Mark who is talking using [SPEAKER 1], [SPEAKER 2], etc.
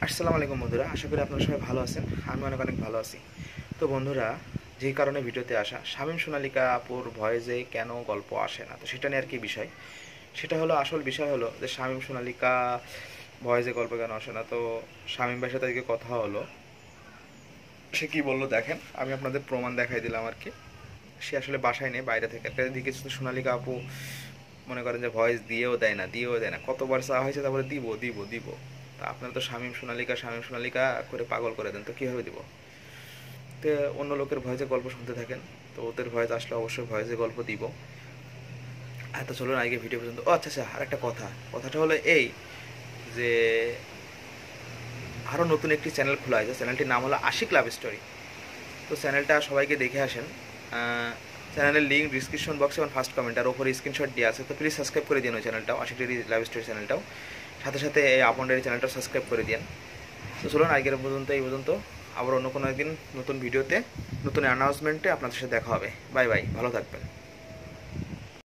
[SPEAKER 1] আসসালামু আলাইকুম বন্ধুরা, আশা করি আপনারা সবাই ভালো আছেন। আমি অনেক অনেক ভালো আছি। তো বন্ধুরা, যেই কারণে ভিডিওতে আসা, শামীম সোনালিকা আপুর ভয়েসে কেন গল্প আসে না, তো সেটা নিয়ে আর কি বিষয়। সেটা হলো, আসল বিষয় হলো যে শামীম সোনালিকা ভয়েসে গল্প কেন আসে না। তো শামীম ভাইয়ের সাথে আজকে কথা হলো, সে কি বললো দেখেন, আমি আপনাদের প্রমাণ দেখাই দিলাম আর কি। সে আসলে বাসায় নেই, বাইরে থেকে একটা দিকে শুধু সোনালিকা আপু মনে করেন যে ভয়েস দিয়েও দেয় না, কতবার চাওয়া হয়েছে, তারপরে দিব দিব দিব। তা আপনারা তো শামীম সোনালিকা করে পাগল করে দেন, তো কীভাবে দিব? তো অন্য লোকের ভয়েসে গল্প শুনতে থাকেন, তো ওদের ভয়েস আসলে অবশ্যই ভয়েসে গল্প দিব। তো চলুন আগে ভিডিও পর্যন্ত। ও আচ্ছা আচ্ছা, আর একটা কথাটা হলো এই যে আরও নতুন একটি চ্যানেল খোলা হয়েছে, চ্যানেলটির নাম হলো আশিক লাভ স্টোরি। তো চ্যানেলটা সবাইকে দেখে আসেন। চ্যানেলের লিঙ্ক ডিসক্রিপশন বক্সে এবং ফার্স্ট কমেন্ট আর ওপরে স্ক্রিনশট দিয়ে আছে, তো প্লিজ সাবস্ক্রাইব করে দিন ওই চ্যানেলটাও, আশিক লাভ স্টোরি চ্যানেলটাও। সাথে সাথে এই আপন ডেরি চ্যানেলটাও সাবস্ক্রাইব করে দিন। তো চলুন আজকের পর্যন্ত এই পর্যন্ত। আবার অন্য কোনো একদিন নতুন ভিডিওতে নতুন অ্যানাউন্সমেন্টে আপনাদের সাথে দেখা হবে। বাই বাই, ভালো থাকবেন।